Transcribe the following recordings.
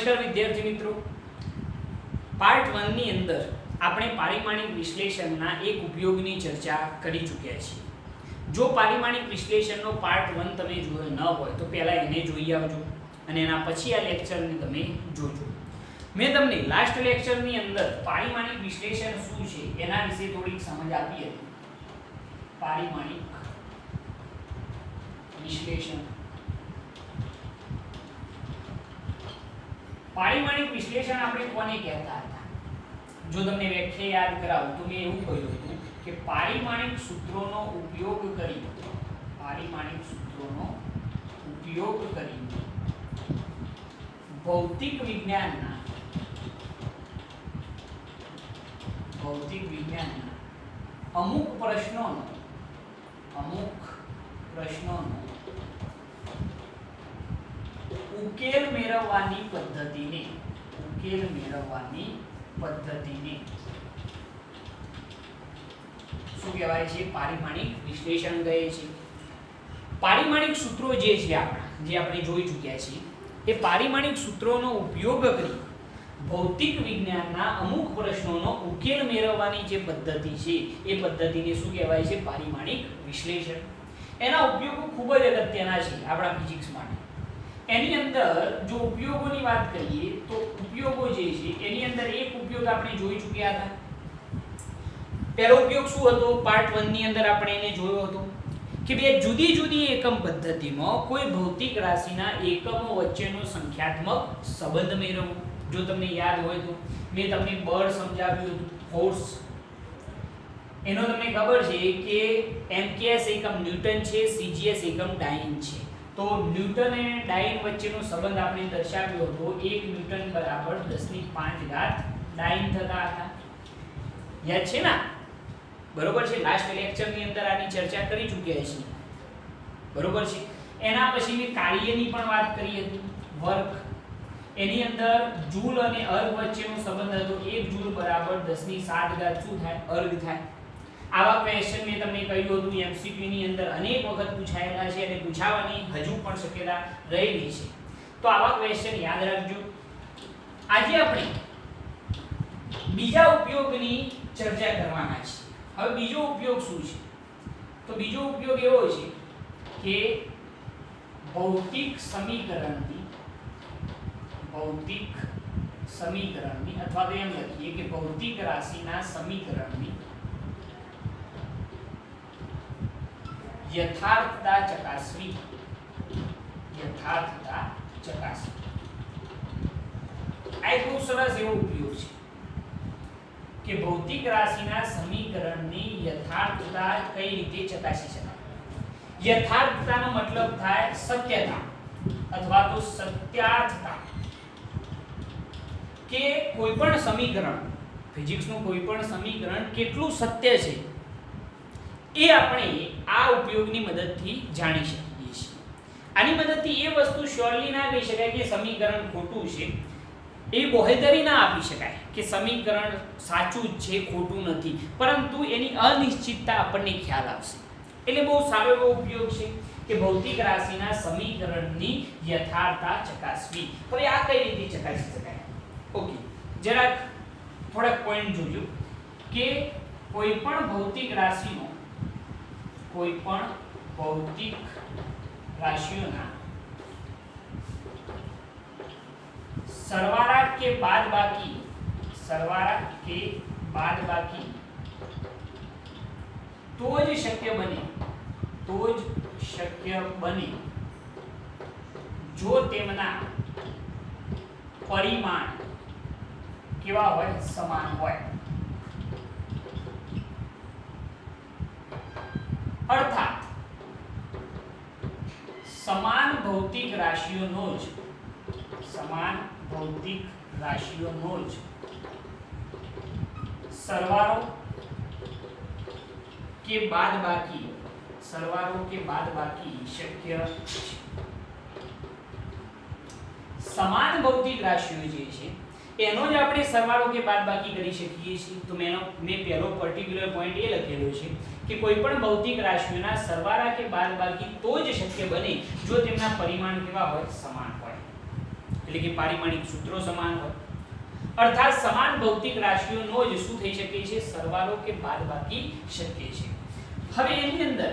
નમસ્કાર વિદ્યાર્થી મિત્રો, પાર્ટ 1 ની અંદર આપણે પારિમાણિક વિશ્લેષણના એક ઉપયોગની ચર્ચા કરી ચૂક્યા છીએ. જો પારિમાણિક વિશ્લેષણનો પાર્ટ 1 તમે જોયો ન હોય તો પહેલા એને જોઈ આવજો અને એના પછી આ લેક્ચરને તમે જોજો. મેં તમને લાસ્ટ લેક્ચરની અંદર પારિમાણિક વિશ્લેષણ શું છે એના વિશે થોડીક સમજ આપી હતી. પારિમાણિક વિશ્લેષણ, પારિમાણિક વિશ્લેષણ આપણે કોને કહેતા હતા? જો તમને વ્યાખ્યા યાદ કરાવું તો મેં એવું કહ્યું હતું કે પારિમાણિક સૂત્રોનો ઉપયોગ કરી, પારિમાણિક સૂત્રોનો ઉપયોગ કરી ભૌતિક વિજ્ઞાનના અમુક પ્રશ્નોનો ઉકેલ મેળવવાની પદ્ધતિને શું કહેવાય છે? પારિમાણિક વિશ્લેષણ કહે છે. પારિમાણિક સૂત્રો જે છે જે આપણે જોઈ ચૂક્યા છીએ એ પારિમાણિક સૂત્રોનો ઉપયોગ કરી ભૌતિક વિજ્ઞાનના અમુક પ્રશ્નોનો ઉકેલ મેળવવાની જે પદ્ધતિ છે એ પદ્ધતિને શું કહેવાય છે? પારિમાણિક વિશ્લેષણ. એના ઉપયોગો ખૂબ જ અગત્યના છે આપણા ફિઝિક્સ માટે. એની અંદર જો ઉપયોગોની વાત કરીએ તો ઉપયોગો જે છે એની અંદર એક ઉપયોગ આપણે જોઈ ચૂક્યા હતા. પહેલો ઉપયોગ શું હતો? પાર્ટ 1 ની અંદર આપણે એને જોયો હતો કે બે જુદી જુદી એકમ પદ્ધતિમાં કોઈ ભૌતિક રાશિના એકમો વચ્ચેનો સંખ્યાત્મક સંબંધ મેળવવો. જો તમને યાદ હોય તો મેં તમને બળ સમજાવ્યું હતું, ફોર્સ. એનો તમને ખબર છે કે એમકેએસ એકમ ન્યૂટન છે, સીજીએસ એકમ ડાઇન છે. તો ન્યૂટન અને ડાઇન વચ્ચેનો સંબંધ આપણે દર્શાવ્યો હતો 1 ન્યૂટન બરાબર 10⁵ ડાઇન થતા હતા. યાદ છે ને? બરોબર છે. લાસ્ટ લેક્ચરની અંદર આની ચર્ચા કરી ચૂક્યા છીએ. બરોબર છે. એના પછી મેં કાર્યની પણ વાત કરી હતી, વર્ક. એની અંદર જૂલ અને અર્ગ વચ્ચેનો સંબંધ હતો 1 જૂલ બરાબર 10⁷ શું થાય? અર્ગ થાય. આવા ક્વેશ્ચન મેં તમને કહ્યું હતું એમસીક્યુ ની અંદર અનેક વખત પૂછાયેલા છે અને પૂછાવાની હજુ પણ શક્યતા રહેલી છે. તો આવા ક્વેશ્ચન યાદ રાખજો. આજે આપણે બીજા ઉપયોગની ચર્ચા કરવાના છે. હવે બીજો ઉપયોગ શું છે? તો બીજો ઉપયોગ એવો છે કે ભૌતિક સમીકરણની અથવા તો એમ લખીએ કે ભૌતિક રાશિના સમીકરણની યથાર્થતા ચકાસવી. આ એક બહુ સરસ એવો ઉપયોગ છે કે ભૌતિક રાશિના સમીકરણની યથાર્થતા કઈ રીતે ચકાસી શકાય. યથાર્થતાનો મતલબ થાય સત્યતા અથવા તો સત્યાર્થતા. કે કોઈ પણ સમીકરણ, ફિઝિક્સનું કોઈ પણ સમીકરણ કેટલું સત્ય છે એ આપણે આ ઉપયોગની મદદથી જાણી શકીએ છીએ. આની મદદથી એ વસ્તુ શ્યોરલી ના કહી શકાય કે સમીકરણ ખોટું છે, એ બોહેધરી ના આપી શકાય કે સમીકરણ સાચું જ છે, ખોટું નથી, પરંતુ એની અનિશ્ચિતતા આપણને ખ્યાલ આવશે. એટલે બહુ સારો એવો ઉપયોગ છે કે ભૌતિક રાશિના સમીકરણની યથાર્થતા ચકાસવી. હવે આ કઈ રીતે ચકાસી શકાય? ઓકે, જરાક થોડાક પોઈન્ટ જોજો કે કોઈ પણ ભૌતિક રાશિઓના સરવાળા કે બાદબાકી તો જ શક્ય બને જો તેમના પરિમાણ કેવા હોય? સમાન હોય. અર્થાત સમાન ભૌતિક રાશિઓનો જ સરવાળો કે બાદબાકી શક્ય છે. સમાન ભૌતિક રાશિઓ જે છે એનો જ આપણે સરવાળો કે બાદબાકી કરી શકીએ છીએ. તો મેં પહેલો પર્ટિક્યુલર પોઈન્ટ એ લખેલો છે કે કોઈ પણ ભૌતિક રાશિઓના સરવાળા કે બાદબાકી તો જ શક્ય બને જો તેમના પરિમાણ કેવા હોય? સમાન હોય. એટલે કે પારિમાણિક સૂત્રો સમાન હોય, અર્થાત સમાન ભૌતિક રાશિઓનો જ શું થઈ શકે છે, સરવાળો કે બાદબાકી શક્ય છે. હવે એની અંદર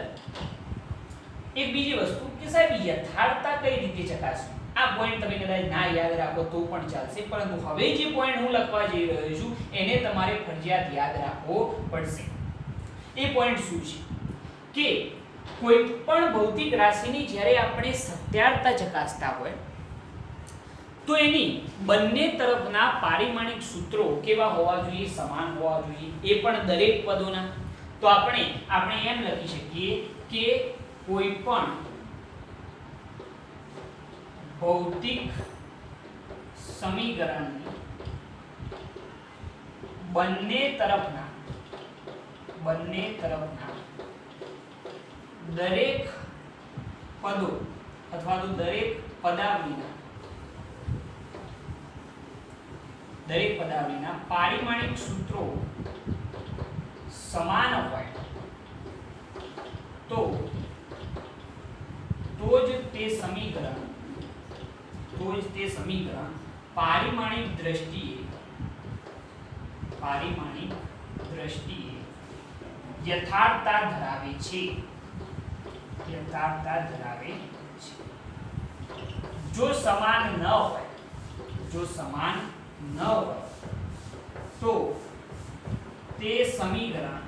એક બીજી વસ્તુ કે સાહેબ યથાર્થતા કઈ રીતે ચકાસવી. આ પોઈન્ટ તમે કદાચ ના યાદ રાખો તો પણ ચાલશે, પરંતુ હવે જે પોઈન્ટ હું લખવા જઈ રહ્યો છું એને તમારે ફરજિયાત યાદ રાખવો પડશે. એ પોઈન્ટ શું છે કે કોઈ પણ ભૌતિક રાશિની જ્યારે આપણે સત્યાર્થતા ચકાસતા હોય તો એની બંને તરફના પારિમાણિક સૂત્રો કેવા હોવા જોઈએ, સમાન હોવા જોઈએ, એ પણ દરેક પદોના. તો આપણે એમ લખી શકીએ કે કોઈ પણ ભૌતિક સમીકરણની બંને તરફના દરેક પદો અથવા તો દરેક પદાવલીના પારિમાણિક સૂત્રો સમાન હોય તો જ તે સમીકરણ પારિમાણિક દ્રષ્ટિએ યથાર્થતા ધરાવે છે. જો સમાન ન હોય તો તે સમીકરણ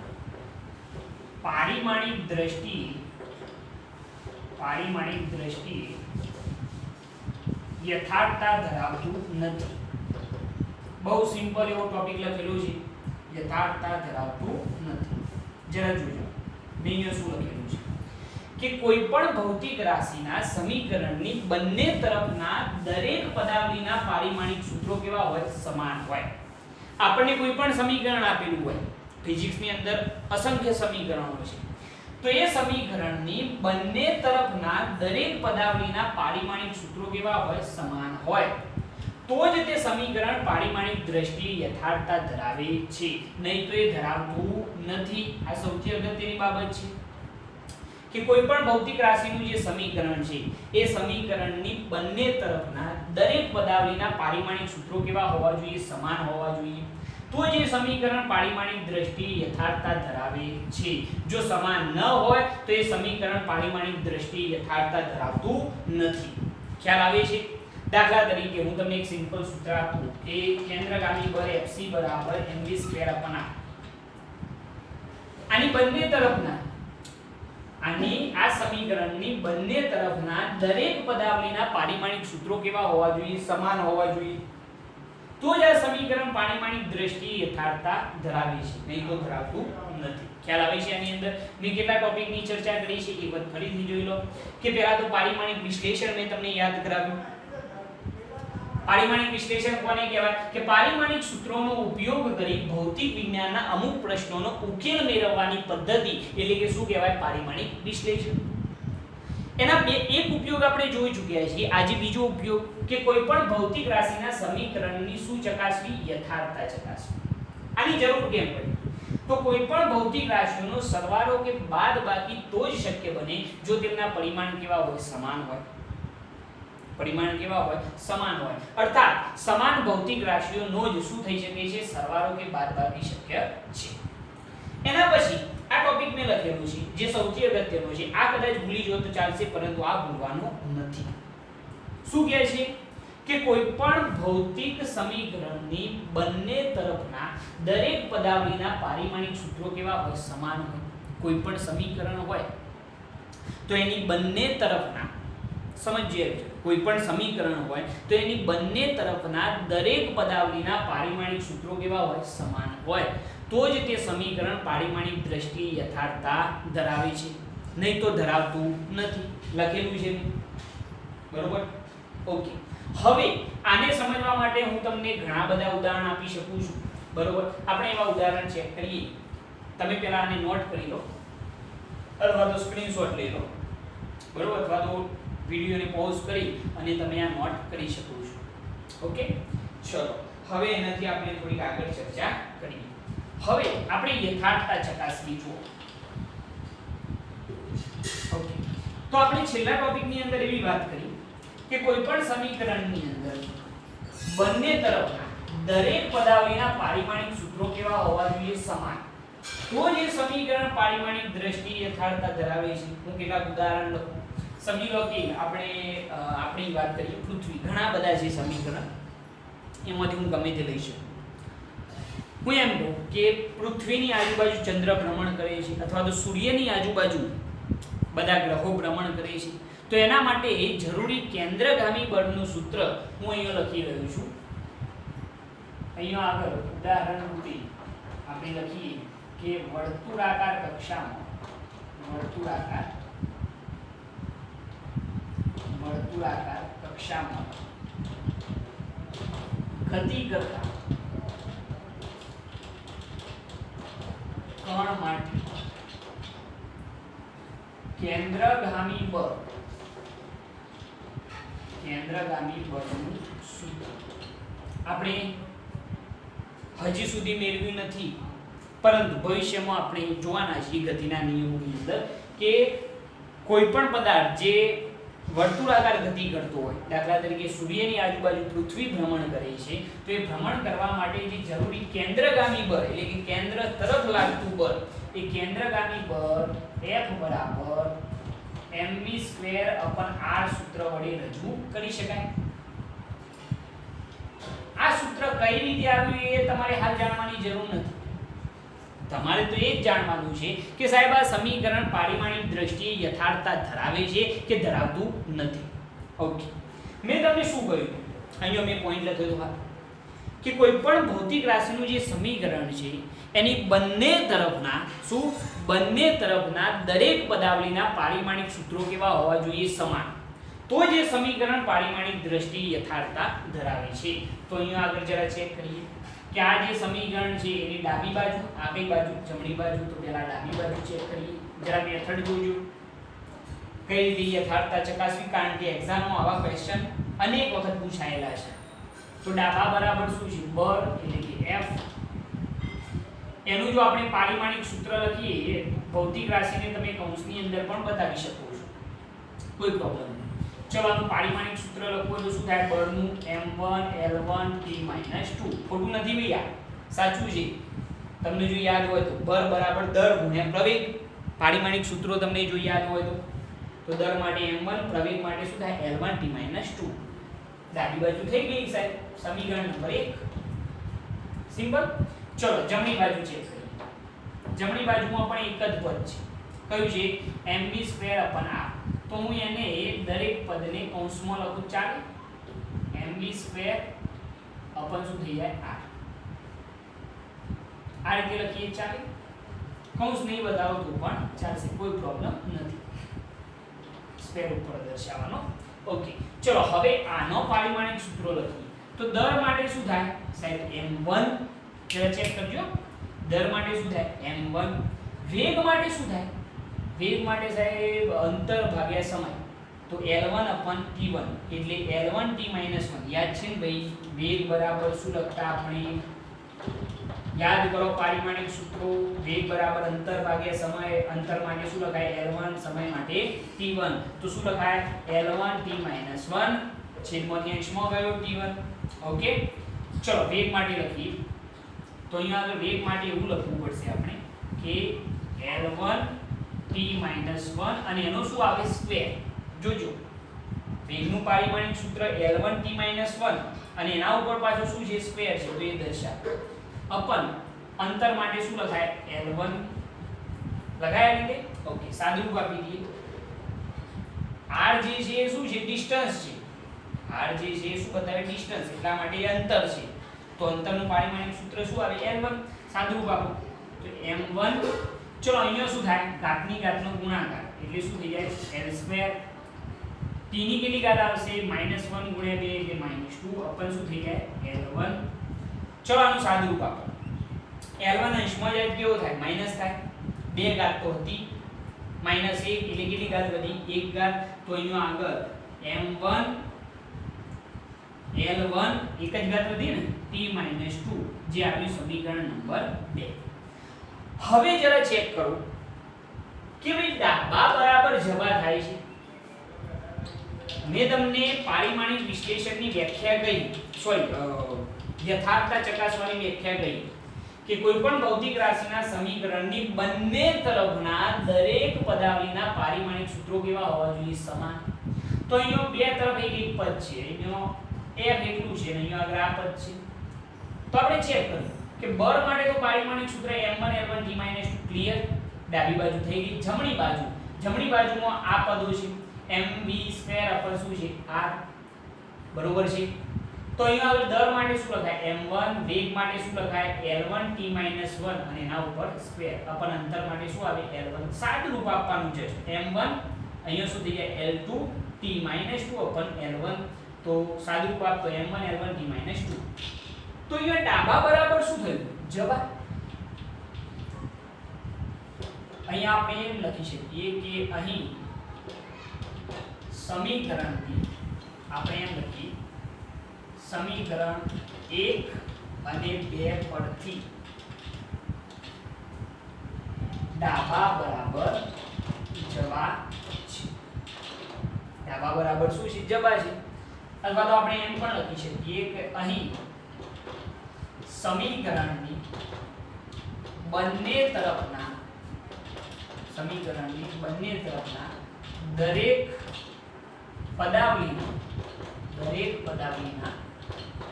પારિમાણિક દ્રષ્ટિએ યથાર્થતા ધરાવતું નથી. બહુ સિમ્પલ એવો ટોપિક લખેલો છે, યથાર્થતા ધરાવતું નથી. જરા જોજો મેં અહીંયા શું લખેલું છે કે કોઈ પણ ભૌતિક રાશિના સમીકરણની બંને તરફના દરેક પદાવલીના પારિમાણિક સૂત્રો કેવા હોય, સમાન હોય. આપણને કોઈ પણ સમીકરણ આપેલું હોય, ફિઝિક્સની અંદર અસંખ્ય સમીકરણો છે, તો એ સમીકરણની બંને તરફના દરેક પદાવલીના પારિમાણિક સૂત્રો કેવા હોય, સમાન હોય, તો જ તે સમીકરણ પારિમાણિક દ્રષ્ટિએ યથાર્થતા ધરાવે છે, નહીં તો એ ધરાવતું નથી. આ સૌથી અગત્યની બાબત છે કે કોઈ પણ ભૌતિક રાશિનું જે સમીકરણ છે એ સમીકરણની બંને તરફના દરેક પદાવલીના પારિમાણિક સૂત્રો કેવા હોવા જોઈએ, સમાન હોવા જોઈએ, તો જે સમીકરણ પારિમાણિક દ્રષ્ટિએ યથાર્થતા ધરાવે છે. જો સમાન ન હોય તો એ સમીકરણ પારિમાણિક દ્રષ્ટિએ યથાર્થતા ધરાવતું નથી. ખ્યાલ આવે છે? દાખલા તરીકે હું તમને એક સિમ્પલ સૂત્ર આપું કે કેન્દ્રગામી બળ Fc mv2 r. આ સમીકરણની બંને તરફના દરેક પદાવલીના પારિમાણિક સૂત્રો કેવા હોવા જોઈએ, સમાન હોવા જોઈએ, તો જ આ સમીકરણ પારિમાણિક દ્રષ્ટિએ યથાર્થતા ધરાવે છે, નહીં તો ધરાવતું નથી. ખ્યાલ આવે છે? આની અંદર મેં કેટલા ટોપિકની ચર્ચા કરી છે એ વાત ફરીથી જોઈ લો કે પહેલા તો પારિમાણિક વિશ્લેષણ મેં તમને યાદ કરાવ્યું. પારિમાણિક વિશ્લેષણ કોને કહેવાય કે પારિમાણિક સૂત્રોનો ઉપયોગ કરી ભૌતિક વિજ્ઞાનના અમુક પ્રશ્નોનો ઉકેલ મેળવવાની પદ્ધતિ એટલે કે શું કહેવાય, પારિમાણિક વિશ્લેષણ. એના એક ઉપયોગ આપણે જોઈ ચૂક્યા છીએ. આજે બીજો ઉપયોગ કે કોઈ પણ ભૌતિક રાશિના સમીકરણની શું ચકાસવી, યથાર્થતા ચકાસવી. આની જરૂર કેમ પડી? તો કોઈ પણ ભૌતિક રાશિઓનો સરવાળો કે બાદબાકી તો જ શક્ય બને જો તેમના પરિમાણ કેવા હોય, સમાન હોય. સમાન હોય, અર્થાત સમાન ભૌતિક રાશિઓનો જ શું થઈ શકે છે, સરવાળો કે બાદબાકી શક્ય છે. એના પછી આ ટોપિક મેં લખેલું છે જે સૌથી અગત્યનો છે. આ કદાચ ભૂલી જાઓ તો ચાલશે, પરંતુ આ ભૂલવાનું નથી. શું કહે છે કે કોઈ પણ ભૌતિક સમીકરણની બંને તરફના દરેક પદાવલીના પારિમાણિક સૂત્રો કેવા હોય, સમાન હોય. કોઈ પણ સમીકરણ હોય તો એની બંને તરફના, સમજીએ, કોઈ પણ સમીકરણ હોય તો એની બંને તરફના દરેક પદાવલીના પારિમાણિક સૂત્રો કેવા હોય, સમાન હોય, તો જ તે સમીકરણ પારિમાણિક દ્રષ્ટિએ યથાર્થતા ધરાવે છે, નહીં તો ધરાવતું નથી. લખેલું છે બરોબર? ઓકે. હવે આને સમજવા માટે હું તમને ઘણા બધા ઉદાહરણ આપી શકું છું. બરોબર? આપણે એવા ઉદાહરણ ચેક કરીએ. તમે પહેલા આને નોટ કરી લો અથવા તો સ્ક્રીનશોટ લઈ લો. બરોબર? અથવા તો વિડિયોને પોઝ કરી અને તમે આ નોટ કરી શકો છો. ઓકે? ચલો હવે એનાથી આપણે થોડીક આગળ ચર્ચા કરીએ. હવે આપણે યથાર્થતા ચકાસવી જુઓ. ઓકે, તો આપણે છેલ્લા ટોપિકની અંદર એવી વાત કરી કે કોઈ પણ સમીકરણની અંદર બંને તરફના દરેક પદાવલીના પારિમાણિક સૂત્રો કેવા હોવા જોઈએ? સમાન. તો જે સમીકરણ પારિમાણિક દ્રષ્ટિએ યથાર્થતા ધરાવે છે. હું કેટલાક ઉદાહરણ લખું. સમજી લો કે આપણી વાત કરીએ પૃથ્વી, ઘણા બધા છે સમીકરણ, એમાંથી હું ગમે તે લઈ શકું. હું એમ કહું કે પૃથ્વીની આજુબાજુ ચંદ્ર ભ્રમણ કરે છે અથવા તો સૂર્યની આજુબાજુ બધા ગ્રહો ભ્રમણ કરે છે, તો એના માટે જરૂરી કેન્દ્રગામી બળનું સૂત્ર હું અહીંયા લખી રહ્યો છું. અહીંયા આગળ ઉદાહરણ રૂપે આપણે લખીએ કે વર્તુળાકાર કક્ષામાં ગતિ કરતા કણ માટે કેન્દ્રગામી બળનું સૂત્ર આપણે હજી સુધી મેળવ્યું નથી, પરંતુ ભવિષ્યમાં આપણે જોવાના છીએ ગતિના નિયમોની અંદર કે કોઈ પણ પદાર્થ જે વર્તુળાકાર ગતિ કરતો હોય, દાખલા તરીકે સૂર્યની આજુબાજુ પૃથ્વી ભ્રમણ કરે છે, તો એ ભ્રમણ કરવા માટે જે જરૂરી કેન્દ્રગામી બળ એટલે કે કેન્દ્ર તરફ લાગતું બળ, એ કેન્દ્રગામી બળ F બરાબર mv²/r સૂત્ર વડે રજૂ કરી શકાય. આ સૂત્ર કઈ રીતે આવ્યું એ તમારે હાલ જાણવાની જરૂર નથી. તમારે તો એ જ જાણવાનું છે કે સાહેબ આ સમીકરણ પારિમાણિક દ્રષ્ટિએ યથાર્થતા ધરાવે છે કે ધરાવતું નથી. ઓકે, મેં તમને શું કહ્યું? અહીંયા મેં પોઈન્ટ લખ્યો હતો કે કોઈ પણ ભૌતિક રાશિનું જે સમીકરણ છે એની બંને તરફના દરેક પદાવલીના પારિમાણિક સૂત્રો કેવા હોવા જોઈએ? સમાન. તો જે સમીકરણ પારિમાણિક દ્રષ્ટિએ યથાર્થતા ધરાવે છે. તો અહીંયા આગળ જરા ચેક કરીએ કે આ જે સમીકરણ છે એની ડાબી બાજુ, આ કઈ બાજુ? જમણી બાજુ. તો પહેલા ડાબી બાજુ ચેક કરીએ. જરા મેથડ જોજો કઈ રીતે યથાર્થતા ચકાસવી, કારણ કે એક્ઝામમાં આવા ક્વેશ્ચન અનેક વખત પૂછાયેલા છે. તો ડાબા બરાબર શું છે? બળ એટલે કે F. એનું જો આપણે પારિમાણિક સૂત્ર લખીએ, ભૌતિક રાશિને તમે કૌંસની અંદર પણ બતાવી શકો છો, કોઈ પ્રોબ્લેમ નહીં. ચલો આનું પારિમાણિક સૂત્ર લખવું તો શું થાય? બળનું m1L1T-2. ખોટું નથી ભૈયા, સાચું છે. તમને જો યાદ હોય તો બળ બરાબર દર ગુણ્યા પ્રવેગ. પારિમાણિક સૂત્રો તમને જો યાદ હોય તો દર માટે m1, પ્રવેગ માટે શું થાય? L1T-2. ડાબી બાજુ થઈ ગઈ સાહેબ સમીકરણ નંબર 1. સિમ્પલ. ચલો જમણી બાજુ ચેક કરીએ. જમણી બાજુમાં પણ એક જ પદ છે. કયું છે? mv²/r. તો હું એને દરેક પદને કૌંસમાં લખું, ચાલે? mv² શું થઈ જાય? r. આ રીતે લખીએ, ચાલે? કૌંસ નહીં બતાવો તો પણ ચાલશે, કોઈ પ્રોબ્લેમ નથી. સ્ક્વેર ઉપર દર્શાવવાનો. ઓકે, ચલો હવે આનો પારિમાણિક સૂત્રો લખીએ. તો દર માટે શું થાય સાહેબ? m1. જરા ચેક કરજો. દર માટે શું થાય? m1. વેગ માટે શું થાય? વેગ માટે સાહેબ અંતર ભાગ્યા સમય. તો L1/T1 એટલે L1T-1. યાદ છે ને ભાઈ? વેગ બરાબર શું લખતા આપણે? યાદ કરો પારિમાણિક સૂત્રો. વેગ બરાબર અંતર ભાગ્યા સમય. અંતર માટે શું લખાય? L1, સમય માટે T1. તો શું લખાય? L1T-1 છેદમાંથી અંશમાં ગયો T1. ઓકે, ચલો વેગ માટે લખીએ. તો અહીંયા આગળ વેગ માટે એવું લખવું પડશે આપણે કે L1T-1 અને એનો શું આવે? સ્ક્વેર. જોજો, વેગનું પારિમાણિક સૂત્ર L1T-1 અને એના ઉપર પાછું શું છે? સ્ક્વેર છે, તો એ દર્શાવે. અપન અંતર માટે શું લખાય? L1. લખાયા રીતે? ઓકે, સાદુરૂપ આપી દઈએ. r જે છે એ શું છે? ડિસ્ટન્સ છે. r જે છે એ શું બતાવે? ડિસ્ટન્સ. એટલા માટે એ અંતર છે. તો અંતરનું પારિમાણિક સૂત્ર શું આવે? L1. સાદુરૂપ આપો તો m1. ચલો અહીંયા શું થાય? ઘાતની ઘાતનો ગુણાકાર એટલે શું થઈ જાય? L2. t ની કેટલી ઘાત આવશે? -1 × 2 એટલે -2. અપન શું થઈ જાય? L1. ચલો આનું સાદુરૂપ આપો. L1 અંશમાં જાય કેવો થાય? માઈનસ થાય. 2 ઘાત તો હતી, -1 એટલે કેટલી ઘાત વધી? 1 ઘાત. તો અહીંયા આગળ m1 L1 એક જ ઘાત વધી ને, T-2, જે આવ્યું સમીકરણ નંબર 2. હવે જરા ચેક કરો કે ભાઈ ડાબા બરાબર જબા થાય છે. મેં તમને પારિમાણિક વિશ્લેષણની વ્યાખ્યા કહી, યથાર્થતા ચકાસવાની વ્યાખ્યા કહી કે કોઈ પણ ભૌતિક રાશિના સમીકરણની બંને તરફના દરેક પદાવલીના પારિમાણિક સૂત્રો કેવા હોવા જોઈએ? સમાન. તો અહીંયા બે તરફ એક પદ છે, અહીંયા f એટલું છે અને અહીંયા આગળ આ પદ છે. તો આપણે ચેક કરીએ કે બળ માટે તો પારિમાણિક સૂત્ર m1 l1 t - 2 ક્લિયર. ડાબી બાજુ થઈ ગઈ. જમણી બાજુમાં આ પદો છે mv² અપર શું છે r, બરોબર છે. તો અહીંયા હવે દર માટે શું લખાય? m1, વેગ માટે શું લખાય? l1 t - 1 અને એના ઉપર સ્ક્વેર. અપર અંતર માટે શું આવે? l1. સાદું રૂપ આપવાનું છે. m1 અહીંયા શું થઈ જાય? l2 t - 2 upon l1. તો સાદું રૂપ આપતો m1 l1 t - 2. તો અહીંયા ડાબા બરાબર શું થયું? જવાબ. અહીંયા આપણે એમ લખી શકીએ કે અહીં સમીકરણથી આપણે એમ લખીએ સમીકરણ 1 અને 2 પરથી ડાબા બરાબર જવા છે. ડાબા બરાબર શું છે? જવા છે. અથવા તો આપણે એમ પણ લખી શકીએ કે અહીં સમીકરણની બંને તરફના દરેક પદાવલીના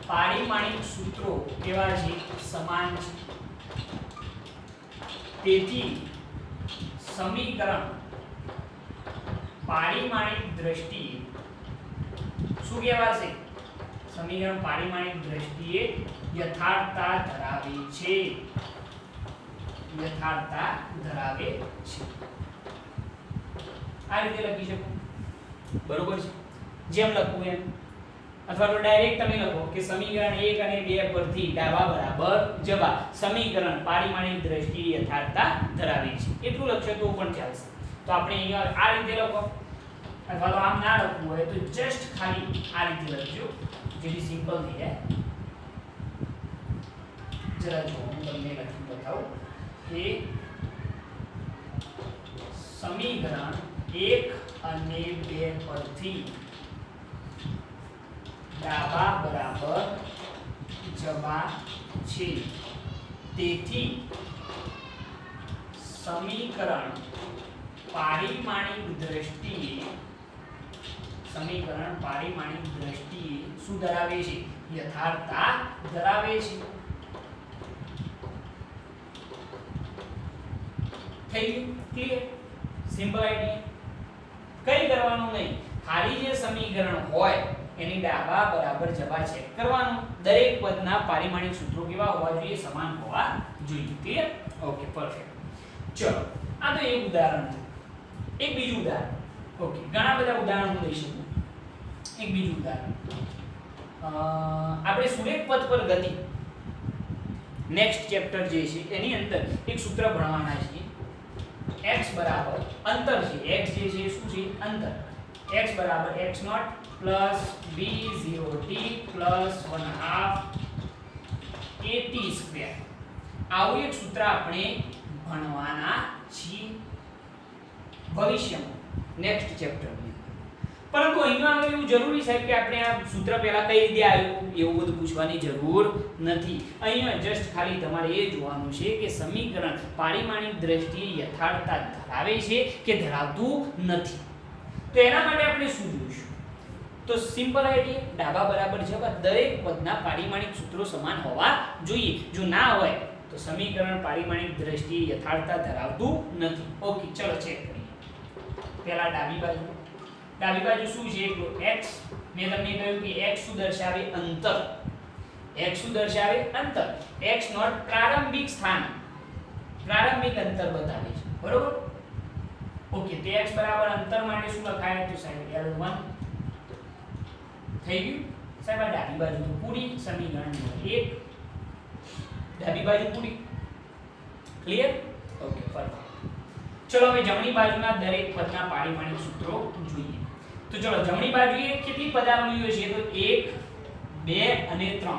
પારિમાણિક સૂત્રો કેવા છે? સમાન છે. તેથી સમીકરણ પારિમાણિક દ્રષ્ટિએ શું કહેવાશે? સમીકરણ પારિમાણિક દ્રષ્ટિએ યથાર્થતા ધરાવે છે. આ રીતે લખી શકો, બરોબર છે? જેમ લખવું એમ. અથવા તો ડાયરેક્ટ તમે લખો કે સમીકરણ 1 અને 2 પરથી ડાબા બરાબર જવા સમીકરણ પારિમાણિક દ્રષ્ટિએ યથાર્થતા ધરાવે છે. એટલું લખશો તો પણ ચાલશે. તો આપણે અહીંયા આ રીતે લખો, અથવા તો આમ ના લખવું હોય તો જસ્ટ ખાલી આ રીતે લખજો, જેથી સિમ્પલ થઈ જાય. જરા જો હું તમને લખી બતાવું કે સમીકરણ 1 અને 2 પરથી ડાબા બરાબર જવા છે. તેથી સમીકરણ પારિમાણિક દ્રષ્ટિએ શું ધરાવે છે? યથાર્થતા ધરાવે છે. થઈ ગયું? ક્લિયર? Simple idea. કઈ કરવાનું નહીં, ખાલી જે સમીકરણ હોય એની ડાબા બરાબર જવા ચેક કરવાનું. દરેક પદના પારિમાણિક સૂત્રો કેવા હોવા જોઈએ? સમાન હોવા જોઈએ. ક્લિયર? Okay, perfect. ચલો, આ તો એક ઉદાહરણ છે. એક બીજું ઉદાહરણ. ઓકે, ઘણા બધા ઉદાહરણો લઈ શકું. એક બીજું ઉદાહરણ. આપણે સુરેખ પથ પર ગતિ નેક્સ્ટ ચેપ્ટર જે છે એની અંદર એક સૂત્ર ભણવાના છે. x બરાબર અંતર છે. x જે છે શું છે? અંતર. x બરાબર x0 plus b0t plus 1/2 at square. આવું એક સૂત્ર આપણે ભણવાના છીએ ભવિષ્યમાં નેક્સ્ટ ચેપ્ટરની. પરંતુ અહીંયા આગળ એવું જરૂરી છે કે આપણે આ સૂત્ર પહેલા કઈ રીતે આવ્યું એવું બધું પૂછવાની જરૂર નથી. અહીંયા જસ્ટ ખાલી તમારે એ જોવાનું છે કે સમીકરણ પારિમાણિક દ્રષ્ટિએ યથાર્થતા ધરાવે છે કે ધરાવતું નથી. તો એના માટે આપણે શું જોઈશું? તો સિમ્પલ આઈડિયા, ડાબા બરાબર જવા. દરેક પદના પારિમાણિક સૂત્રો સમાન હોવા જોઈએ. જો ના હોય તો સમીકરણ પારિમાણિક દ્રષ્ટિએ યથાર્થતા ધરાવતું નથી. ઓકે, ચલો ચેક કરીએ. પહેલા ડાબી બાજુ શું છે? x. મેં તમને કહ્યું કે x શું દર્શાવે? અંતર. x શું દર્શાવે? અંતર. x0 પ્રારંભિક સ્થાન, પ્રારંભિક અંતર બતાવે છે, બરોબર? ઓકે, તો x બરાબર અંતર માટે શું લખાય? તો સાહેબ l1 થઈ ગયું. સાહેબ આ ડાબી બાજુ તો પૂરી. સમીકરણ નંબર 1 ડાબી બાજુ પૂરી. ક્લિયર? Okay, perfect. ચલો હવે જમણી બાજુના દરેક પદના પારિમાણિક સૂત્રો જોઈએ. તો ચલો જમણી બાજુએ કેટલી પદાવલીઓ છે? તો 1 2 અને 3.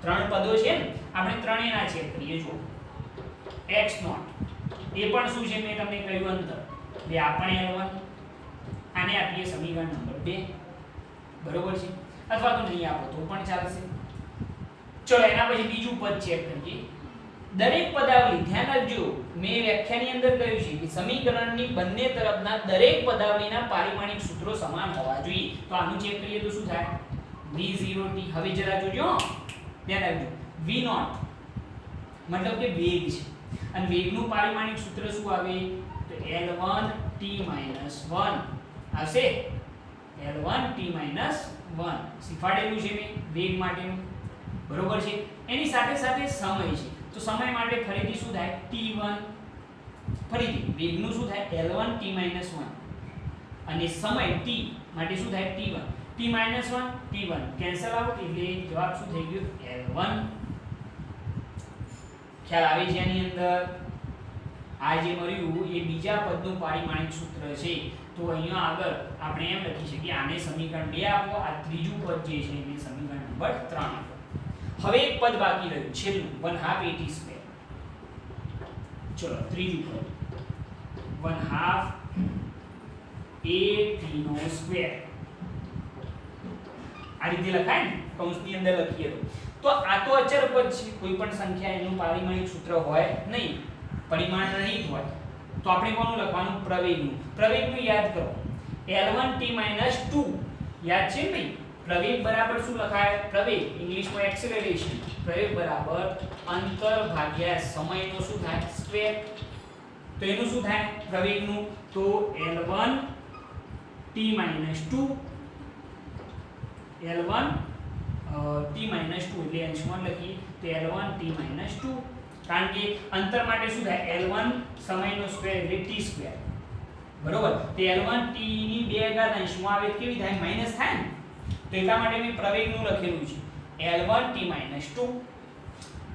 ત્રણ પદો છે ને, આપણે ત્રણેયના ચેક કરીએ. જો x0 એ પણ શું છે? મેં તમને કહ્યું અંતર. એટલે આપણે l1 આને આપીએ સમીકરણ નંબર 2 બરોબર છે, અથવા તો નહીં આપો તો પણ ચાલશે. ચલો એના પછી બીજું પદ ચેક કરીએ. દરેક પદાવલી, ધ્યાન રાખજો મેં વ્યાખ્યાની અંદર કહ્યું છે કે સમીકરણની બંને તરફના દરેક પદાવલીના પારિમાણિક સૂત્રો સમાન હોવા જોઈએ. તો આનું ચેક કરીએ તો શું થાય? v0t. હવે જરા જોજો, ધ્યાન રાખજો. v0 મતલબ કે વેગ છે અને વેગનું પારિમાણિક સૂત્ર શું આવે? તો l1t - 1 આવશે. l1t - 1 શીખવાડેલું છે મેં વેગ માટેનું, બરોબર છે. એની સાથે સાથે સમય છે, તો સમય માટે ફરીથી શું થાય? t1. ફરીથી વેગનું શું થાય? l1t - 1 અને સમય t માટે શું થાય? t1. t - 1 t1 cancel out એટલે જવાબ શું થઈ ગયો? l1. ખ્યાલ આવે છે આની અંદર? આ જે મળ્યું એ બીજા પદનું પારિમાણિક સૂત્ર છે. તો અહીંયા આગળ આપણે એમ લખી શકીએ આને સમીકરણ 2 આપો, આ ત્રીજું પદ જે છે એને સમીકરણ નંબર 3 આપો. હવે એક પદ બાકી રહ્યું છેલ્લું 1/2 at². ચલો ત્રીજું પદ 1/2 at². આ રીતે લખાય ને, કૌંસની અંદર લખીએ તો આ તો અચર પદ છે, કોઈ પણ સંખ્યા એનું પારિમાણિક સૂત્ર હોય નહીં, પરિમાણ રહિત હોય. તો આપણે કોનું લખવાનું? પ્રવેગનું. પ્રવેગનું યાદ કરો, l1t - 2 યાદ છે ને? પ્રવેગ બરાબર શું લખાય? પ્રવેગ ઇંગ્લિશમાં એક્સેલરેશન. પ્રવેગ બરાબર અંતર ભાગ્યા સમયનો શું થાય? સ્ક્વેર. તો એનું શું થાય પ્રવેગનું? તો l1t - 2 l1 t - 2 એટલે અંશમાં લખીએ તો l1t - 2, કારણ કે અંતર માટે શું થાય? l1 સમયનો સ્ક્વેર એટલે t², બરોબર. તો l1 t ની 2 ઘાત અંશમાં આવે કેવી થાય? માઈનસ થાય ને. તો એટલા માટે મેં પ્રવેગનું લખેલું છે l1t - 2,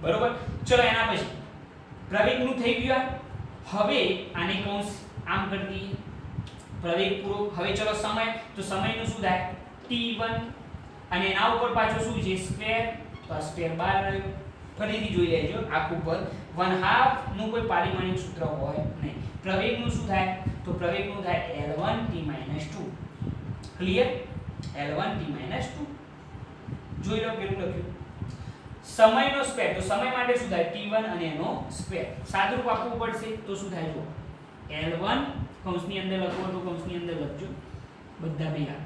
બરોબર. ચલો એના પછી પ્રવેગનું થઈ ગયું. હવે આને કૌંસ આમ કરી દઈએ, પ્રવેગ પૂરો. હવે ચલો સમય, તો સમયનું શું થાય? t1 અને એના ઉપર પાછો શું છે? સ્ક્વેર. તો આ સ્ક્વેર બહાર રહ્યો. ફરીથી જોઈ લેજો આખું પદ. 1/2 નું કોઈ પારિમાણિક સૂત્ર હોય નહીં. પ્રવેગનું શું થાય? તો પ્રવેગનું થાય l1t - 2. ક્લિયર? l1t - 2. જોઈ લો કેટલું લખ્યું. સમયનો સ્ક્વેર, તો સમય માટે શું થાય? t1 અને એનો સ્ક્વેર. સાદુરૂપ આપવું પડશે તો શું થાય? જો l1 કૌંસની અંદર લખો તો કૌંસની અંદર લખજો બધા ભેગા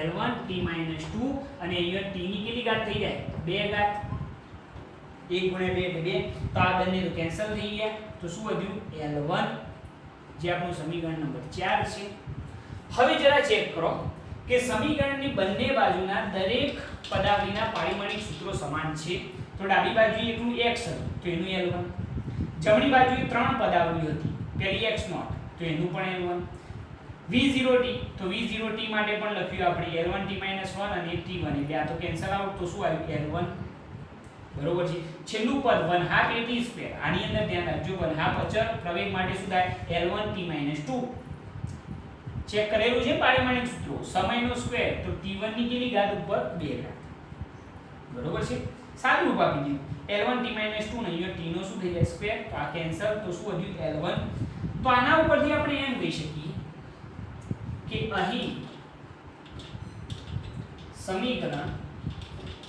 l1t - 2 અને અહીંયા t ની કેટલી ઘાત થઈ જાય? 2 ઘાત. 1 × 2 એટલે 2. તો આ બંને તો કેન્સલ થઈ ગયા. તો શું વધ્યું? l1, જે આપણું સમીકરણ નંબર 4 છે. હવે જરા ચેક કરો કે સમીકરણની બંને બાજુના દરેક પદાવલીના પારિમાણિક સૂત્રો સમાન છે. તો ડાબી બાજુએ એકલું x હતું તો એનું l1, જમણી બાજુએ 3 પદાવલી હતી, પહેલી x0 તો એનું પણ l1, v0t તો v0t માટે પણ લખ્યું આપણે l1t - 1 અને t1 એટલે આ તો કેન્સલ આઉટ. તો શું આવ્યું? l1, બરોબર છે. છેલ્લું પદ 1/2 at². આની અંદર ધ્યાન રાખજો 1/2 અચર. પ્રવેગ માટે શું થાય? l1t - 2. ચેક કરેલું છે પારિમાણિક સૂત્રો. સમયનો સ્ક્વેર તો t1 ની કેટલી ઘાત ઉપર? 2 ઘાત, બરોબર છે. સાદું રૂપ આપી દીધું l1t - 2 ને અહીંયા t નો શું થઈ જાય? સ્ક્વેર. તો આ કેન્સલ. તો શું વધ્યું? l1. તો આના ઉપરથી આપણે એમ કહી શકીએ કે અહીં સમીકરણ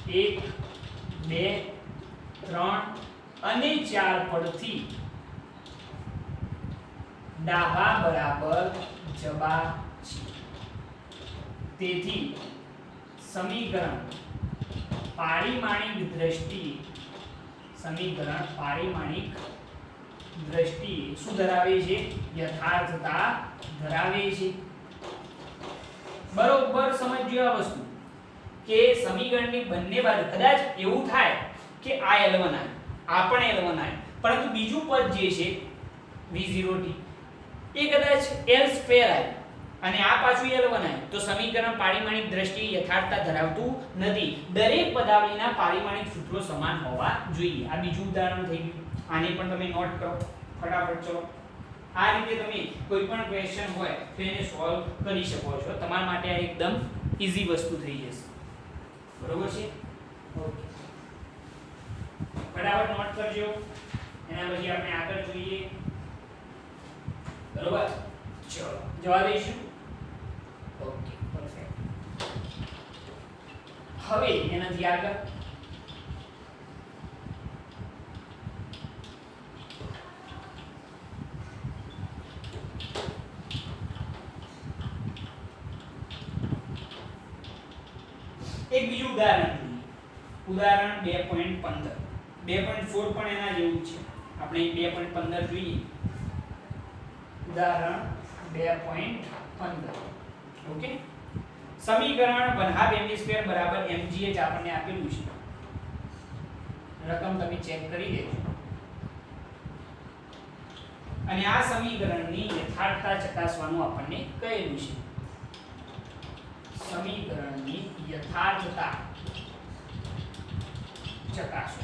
1 2 3 અને 4 પરથી ડાબા બરાબર જવાબ છે. તેથી સમીકરણ પારિમાણિક દ્રષ્ટિએ શું ધરાવે છે? યથાર્થતા ધરાવે છે. બરોબર સમજજો આ વસ્તુ કે સમીકરણની બંને બાજુ કદાચ એવું થાય કે આ l1 આવે, આ પણ l1 આવે, પરંતુ બીજું પદ જે છે v0t એ કદાચ l² આવે અને આ પાછું l1 આવે તો સમીકરણ પારિમાણિક દ્રષ્ટિએ યથાર્થતા ધરાવતું નથી. દરેક પદાવલીના પારિમાણિક સૂત્રો સમાન હોવા જોઈએ. આ બીજું ઉદાહરણ થઈ ગયું. આને પણ તમે નોટ કરો ફટાફટ. ચલો આ રીતે તમે કોઈ પણ ક્વેશ્ચન હોય તો એને સોલ્વ કરી શકો છો. તમારા માટે આ એકદમ ઈઝી વસ્તુ થઈ જશે, બરોબર છે? ઓકે, ફટાફટ નોટ કરજો. એના પછી આપણે આગળ જોઈએ, બરોબર? ચલો જવા દઈશું. Okay, perfect. હવે એનાથી આગળ એક બીજું ઉદાહરણ જોઈએ. ઉદાહરણ 2.15 2.4 પણ એના જેવું જ છે. આપણે 2.15 જોઈએ. ઉદાહરણ 2.15 ઓકે. સમીકરણ 1/2 mv² બરાબર mgh આપણને આપેલું છે. રકમ તમે ચેક કરી લેજો. અને આ સમીકરણની યથાર્થતા ચકાસવાનું આપણને કહેલું છે. સમીકરણની યથાર્થતા ચકાસો.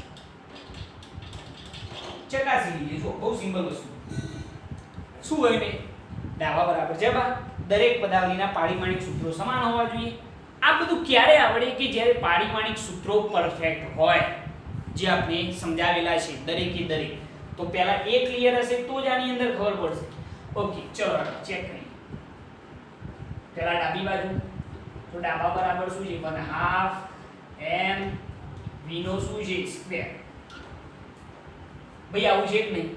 ચકાસી લઈએ. જો બહુ સિમ્પલ વસ્તુ. શું હોય ને ડાબા બરાબર જબા દરેક પદાવલીના પારિમાણિક સૂત્રો સમાન હોવા જોઈએ. આ બધું ક્યારે આવડે કે જ્યારે પારિમાણિક સૂત્રો પરફેક્ટ હોય, જે આપણે સમજાવેલા છે દરેકે દરેક. તો પહેલા એ ક્લિયર હશે તો જ આની અંદર ખબર પડશે. ઓકે ચલો ચેક કરીએ. પહેલા ડાબી બાજુ તો ડાબા બરાબર શું છે 1/2 m v નો શું છે સ્ક્વેર. ભાઈ આવું છે કે નહીં?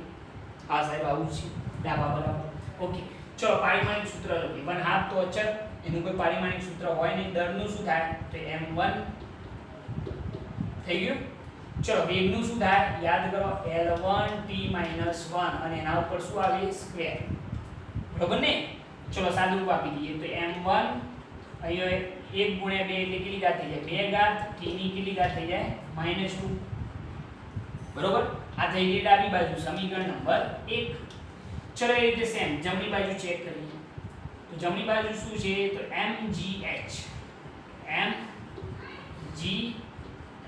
હા સાહેબ આવું છે. ડાબા બરાબર ઓકે. ચલો પારિમાણિક સૂત્ર લખીએ. 1/2 તો અચળ, એનું કોઈ પારિમાણિક સૂત્ર હોય નહીં. દળનું શું થાય તો m1 થઈ ગયું. ચલો વેગનું શું થાય યાદ કરો l1 t - 1 અને એના ઉપર શું આવે સ્ક્વેર. બરોબર ને? ચલો સાદું રૂપ આપી દઈએ તો m1 અહીંયા 1 * 2 એટલે કેટલી ઘાત થઈ જાય 2 ઘાત t ની કેટલી ઘાત થઈ જાય -2. બરોબર? આ થઈ ગઈ ડાબી બાજુ સમીકરણ નંબર 1. ચલો એ રીતે સેમ જમણી બાજુ ચેક કરીએ. તો જમણી બાજુ શું છે તો mgh mg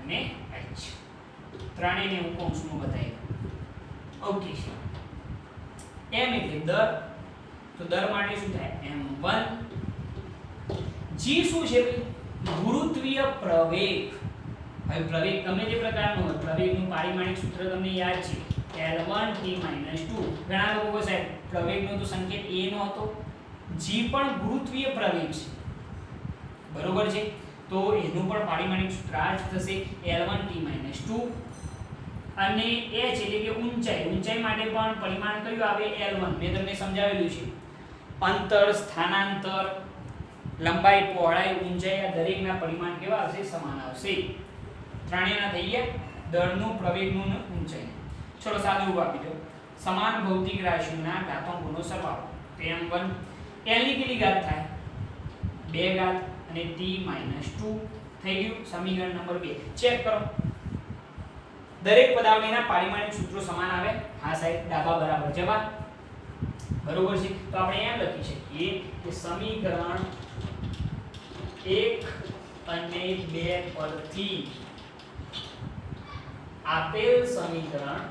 અને h ત્રણેયને હું કૌંસમાં બતાવી. ઓકે m એટલે દર, તો દર માટે શું થાય m1. g શું છે ભાઈ ગુરુત્વીય પ્રવેગ. હવે પ્રવેગ ગમે તે પ્રકારનો હોય, પ્રવેગનું પારિમાણિક સૂત્ર તમને યાદ છે l1 t - 2. ઘણા લોકો સાહેબ પ્રવેગનો તો સંકેત a નો હતો. g પણ ગુરુત્વીય પ્રવેગ છે. બરોબર છે? તો એનું પણ પારિમાણિક સૂત્ર આ જ થશે l1 t - 2. અને h એટલે કે ઊંચાઈ. ઊંચાઈ માટે પણ પરિમાણ કયું આવે l1. મેં તમને સમજાવેલું છે. અંતર, સ્થાનાંતર, લંબાઈ, પહોળાઈ, ઊંચાઈ આ દરેકના પરિમાણ કેવા આવશે સમાન આવશે. ત્રણેયના થઈ ગયા દળનું, પ્રવેગનું અને ઊંચાઈ. ચલો સાદું આપી દો. સમાન ભૌતિક રાશિઓના ઘાતાંકોનો સરવાળો. તો m1 l ની કેટલી ઘાત થાય 2 ઘાત અને t - 2 થઈ ગયું. સમીકરણ નંબર 2 ચેક કરો. દરેક પદાવલીના પારિમાણિક સૂત્રો સમાન આવે. હા સાહેબ ડાબા બરાબર જવાબ. બરોબર છે? તો આપણે એમ લખી શકીએ કે સમીકરણ 1 અને 2 પરથી આપેલ સમીકરણ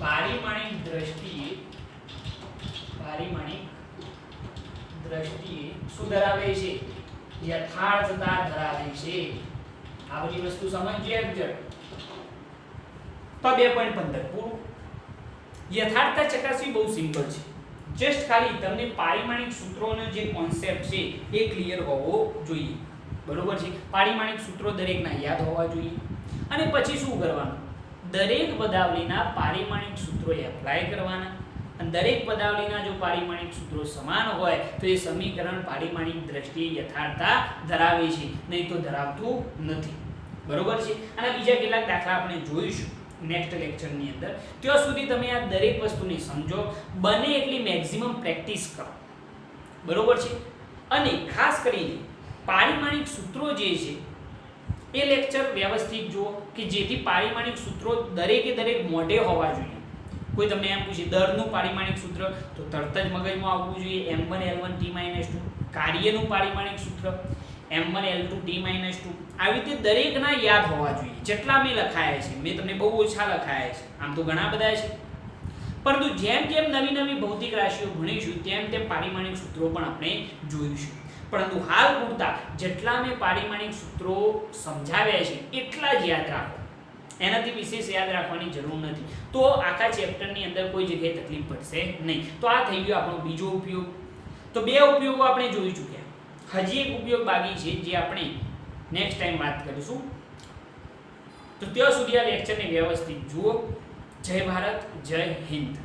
પારિમાણિક દ્રષ્ટિએ શું ધરાવે છે યથાર્થતા ધરાવે છે. આ બધી વસ્તુ સમજીએ જ. તો 2.15 પૂરું. યથાર્થતા ચકાસવી બહુ સિમ્પલ છે. જસ્ટ ખાલી તમને પારિમાણિક સૂત્રોનો જે કોન્સેપ્ટ છે એ ક્લિયર હોવો જોઈએ. બરોબર છે? પારિમાણિક સૂત્રો દરેકના યાદ હોવા જોઈએ. અને પછી શું કરવાનું દરેક પદાવલીના પારિમાણિક સૂત્રો એપ્લાય કરવાના. અને દરેક પદાવલીના જો પારિમાણિક સૂત્રો સમાન હોય તો એ સમીકરણ પારિમાણિક દ્રષ્ટિએ યથાર્થતા ધરાવે છે, નહીં તો ધરાવતું નથી. બરોબર છે? અને બીજા કેટલાક દાખલા આપણે જોઈશું નેક્સ્ટ લેક્ચરની અંદર. ત્યાં સુધી તમે આ દરેક વસ્તુને સમજો, બને એટલી મેક્સિમમ પ્રેક્ટિસ કરો. બરોબર છે? અને ખાસ કરીને પારિમાણિક સૂત્રો જે છે એ લેક્ચર વ્યવસ્થિત જુઓ કે જેથી પારિમાણિક સૂત્રો દરેકે દરેક મોઢે હોવા જોઈએ. કોઈ તમને એમ પૂછે દળનું પારિમાણિક સૂત્ર તો તરત જ મગજમાં આવવું જોઈએ m1 l1 t - 2. કાર્યનું પારિમાણિક સૂત્ર m1 l2 t - 2. આવી રીતે દરેકના યાદ હોવા જોઈએ. જેટલા મેં લખાયા છે, મેં તમને બહુ ઓછા લખાયા છે, આમ તો ઘણા બધા છે. પરંતુ જેમ જેમ નવી નવી ભૌતિક રાશિઓ ભણીશું તેમ તેમ પારિમાણિક સૂત્રો પણ આપણે જોઈશું. પરંતુ હાલ પૂરતા જેટલા મેં પારિમાણિક સૂત્રો સમજાવ્યા છે એટલા જ યાદ રાખો. એનાથી વિશેષ યાદ રાખવાની જરૂર નથી. તો આખા ચેપ્ટરની અંદર કોઈ જગ્યાએ તકલીફ પડશે નહીં. તો આ થઈ ગયો આપણો બીજો ઉપયોગ. તો બે ઉપયોગો આપણે જોઈ ચૂક્યા. હજી એક ઉપયોગ બાકી છે જે આપણે નેક્સ્ટ ટાઈમ વાત કરીશું. તો ત્યાં સુધી આ લેક્ચરને વ્યવસ્થિત જુઓ. જય ભારત, જય હિન્દ.